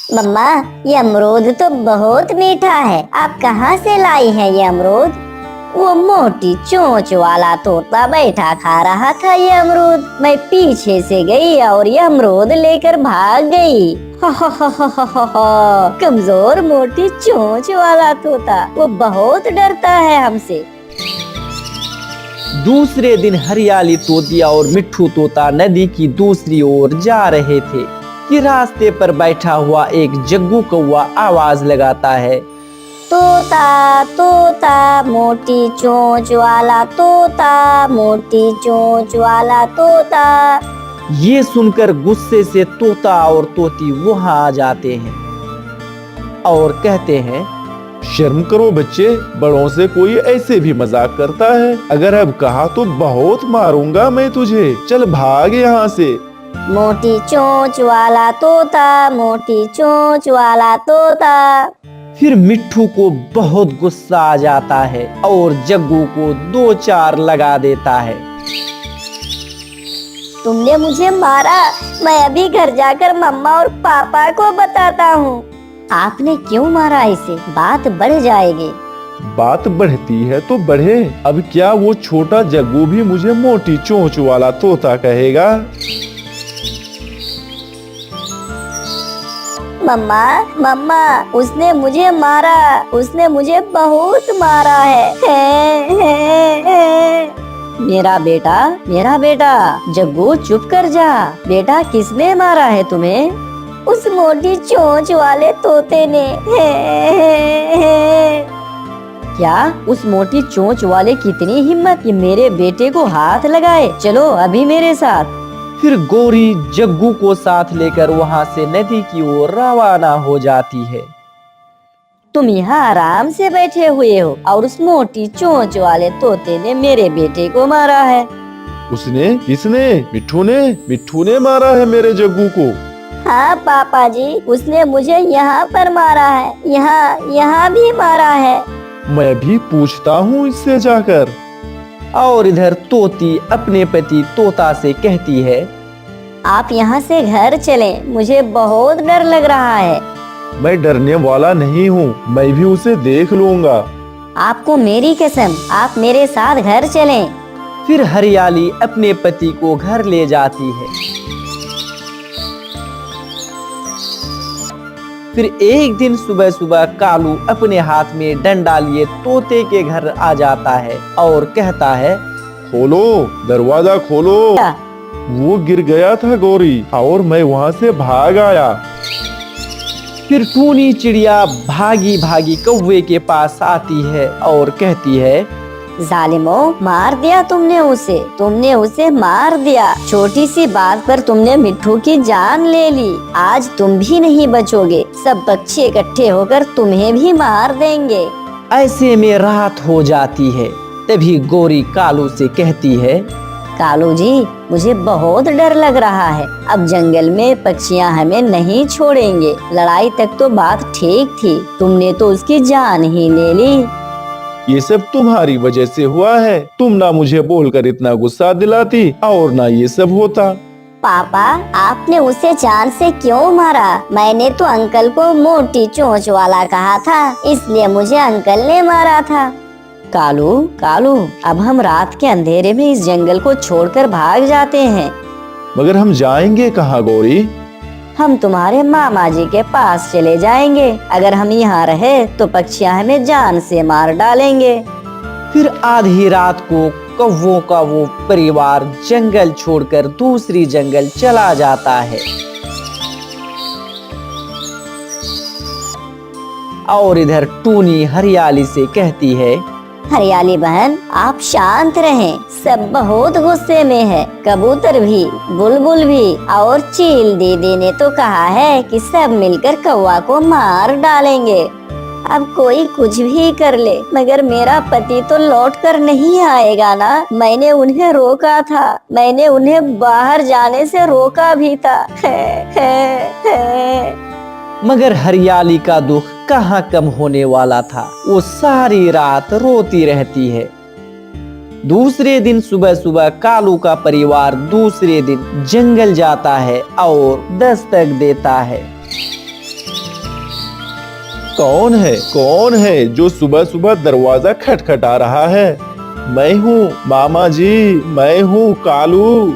मम्मा, ये अमरूद तो बहुत मीठा है। आप कहाँ से लाई हैं ये अमरूद? वो मोटी चोंच वाला तोता बैठा खा रहा था ये अमरूद। मैं पीछे से गई और ये अमरूद लेकर भाग गई। कमजोर मोटी चोंच वाला तोता, वो बहुत डरता है हमसे। दूसरे दिन हरियाली तोतिया और मिट्ठू तोता नदी की दूसरी ओर जा रहे थे कि रास्ते पर बैठा हुआ एक जग्गू कौवा आवाज लगाता है, तोता तोता मोटी चोंच वाला तोता, मोटी चोंच वाला तोता। ये सुनकर गुस्से से तोता और तोती वहां आ जाते हैं और कहते हैं, शर्म करो बच्चे, बड़ों से कोई ऐसे भी मजाक करता है। अगर अब कहा तो बहुत मारूंगा मैं तुझे। चल भाग यहाँ से। मोटी चोंच वाला तोता, मोटी चोंच वाला तोता। फिर मिट्ठू को बहुत गुस्सा आ जाता है और जग्गू को 2-4 लगा देता है। तुमने मुझे मारा, मैं अभी घर जाकर मम्मा और पापा को बताता हूँ। आपने क्यों मारा इसे? बात बढ़ जाएगी। बात बढ़ती है तो बढ़े। अब क्या वो छोटा जग्गू भी मुझे मोटी चोंच वाला तोता कहेगा? मम्मा मम्मा, उसने मुझे मारा, उसने मुझे बहुत मारा है। मेरा बेटा जग्गू चुप कर जा। बेटा, किसने मारा है तुम्हें? उस मोटी चोंच वाले तोते ने। क्या उस मोटी चोंच वाले की इतनी हिम्मत कि मेरे बेटे को हाथ लगाए? चलो अभी मेरे साथ। फिर गोरी जग्गू को साथ लेकर वहां से नदी की ओर रवाना हो जाती है। तुम यहाँ आराम से बैठे हुए हो और उस मोटी चोंच वाले तोते ने मेरे बेटे को मारा है। उसने? किसने? मिट्ठू ने मारा है मेरे जग्गू को। हाँ पापा जी, उसने मुझे यहाँ पर मारा है, यहाँ भी मारा है। मैं भी पूछता हूँ इससे जाकर। और इधर तोती अपने पति तोता से कहती है, आप यहाँ से घर चलें, मुझे बहुत डर लग रहा है। मैं डरने वाला नहीं हूँ, मैं भी उसे देख लूँगा। आपको मेरी कसम, आप मेरे साथ घर चलें। फिर हरियाली अपने पति को घर ले जाती है। फिर एक दिन सुबह सुबह कालू अपने हाथ में डंडा लिए तोते के घर आ जाता है और कहता है, खोलो, दरवाजा खोलो। वो गिर गया था गौरी और मैं वहाँ से भाग आया। फिर टूनी चिड़िया भागी भागी कौवे के पास आती है और कहती है, जालिमो, मार दिया तुमने उसे मार दिया। छोटी सी बात पर तुमने मिट्ठू की जान ले ली। आज तुम भी नहीं बचोगे, सब पक्षी इकट्ठे होकर तुम्हें भी मार देंगे। ऐसे में रात हो जाती है। तभी गोरी कालू से कहती है, कालू जी, मुझे बहुत डर लग रहा है। अब जंगल में पक्षियाँ हमें नहीं छोड़ेंगे। लड़ाई तक तो बात ठीक थी, तुमने तो उसकी जान ही ले ली। ये सब तुम्हारी वजह से हुआ है। तुम ना मुझे बोलकर इतना गुस्सा दिलाती और ना ये सब होता। पापा, आपने उसे जान से क्यों मारा? मैंने तो अंकल को मोटी चोंच वाला कहा था, इसलिए मुझे अंकल ने मारा था। कालू, अब हम रात के अंधेरे में इस जंगल को छोड़कर भाग जाते हैं। मगर हम जाएंगे कहाँ गौरी? हम तुम्हारे मामा जी के पास चले जाएंगे। अगर हम यहाँ रहे तो पक्षियाँ हमें जान से मार डालेंगे। फिर आधी रात को कौवों का वो परिवार जंगल छोड़कर दूसरी जंगल चला जाता है। और इधर टूनी हरियाली से कहती है, हरियाली बहन, आप शांत रहें, सब बहुत गुस्से में है। कबूतर भी, बुलबुल भी और चील दीदी ने तो कहा है कि सब मिलकर कौवा को मार डालेंगे। अब कोई कुछ भी कर ले, मगर मेरा पति तो लौट कर नहीं आएगा ना। मैंने उन्हें रोका था, मैंने उन्हें बाहर जाने से रोका भी था। मगर हरियाली का दुख कहाँ कम होने वाला था। वो सारी रात रोती रहती है। दूसरे दिन सुबह सुबह कालू का परिवार दूसरे दिन जंगल जाता है और दस्तक देता है। कौन है जो सुबह सुबह दरवाजा खटखटा रहा है? मैं हूँ मामा जी, मैं हूँ कालू।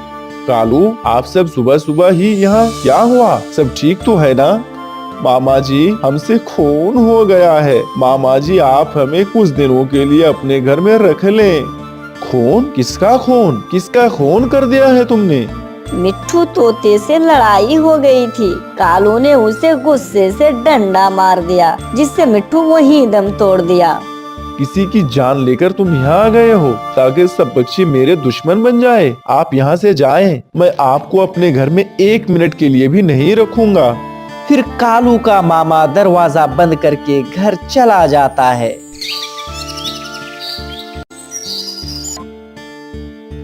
कालू, आप सब सुबह सुबह ही यहाँ क्या हुआ? सब ठीक तो है ना? मामा जी, हमसे खून हो गया है। मामा जी, आप हमें कुछ दिनों के लिए अपने घर में रख लें। खून? किसका खून? किसका खून कर दिया है तुमने? मिट्ठू तोते से लड़ाई हो गई थी। कालू ने उसे गुस्से से डंडा मार दिया, जिससे मिट्ठू वहीं दम तोड़ दिया। किसी की जान लेकर तुम यहाँ आ गए हो ताकि सब पक्षी मेरे दुश्मन बन जाए? आप यहाँ से जाएं। मैं आपको अपने घर में 1 मिनट के लिए भी नहीं रखूंगा। फिर कालू का मामा दरवाजा बंद करके घर चला जाता है।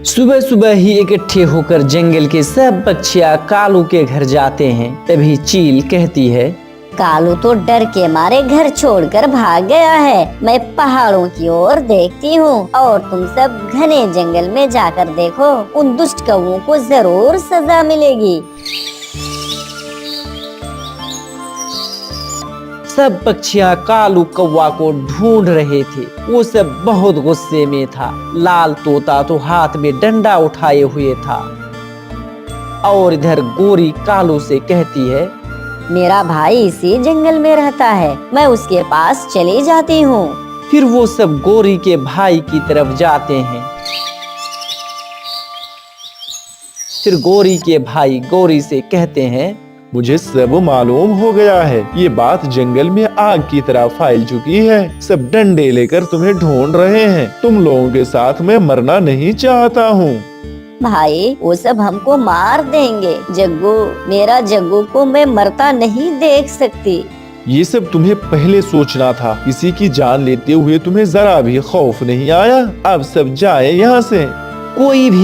सुबह सुबह ही इकट्ठे होकर जंगल के सब पक्षियाँ कालू के घर जाते हैं। तभी चील कहती है, कालू तो डर के मारे घर छोड़कर भाग गया है। मैं पहाड़ों की ओर देखती हूँ और तुम सब घने जंगल में जाकर देखो। उन दुष्ट कौवों को जरूर सजा मिलेगी। सब पक्षियाँ कालू कौवा को ढूंढ रहे थे। वो सब बहुत गुस्से में था। लाल तोता तो हाथ में डंडा उठाए हुए था और इधर गोरी कालू से कहती है, मेरा भाई इसी जंगल में रहता है, मैं उसके पास चली जाती हूँ। फिर वो सब गोरी के भाई की तरफ जाते हैं। फिर गोरी के भाई गोरी से कहते हैं, मुझे सब मालूम हो गया है। ये बात जंगल में आग की तरह फैल चुकी है। सब डंडे लेकर तुम्हें ढूंढ रहे हैं। तुम लोगों के साथ मैं मरना नहीं चाहता हूँ। भाई, वो सब हमको मार देंगे। जग्गू, मेरा जग्गू को मैं मरता नहीं देख सकती। ये सब तुम्हें पहले सोचना था। किसी की जान लेते हुए तुम्हें जरा भी खौफ नहीं आया। अब सब जाए यहाँ से। कोई भी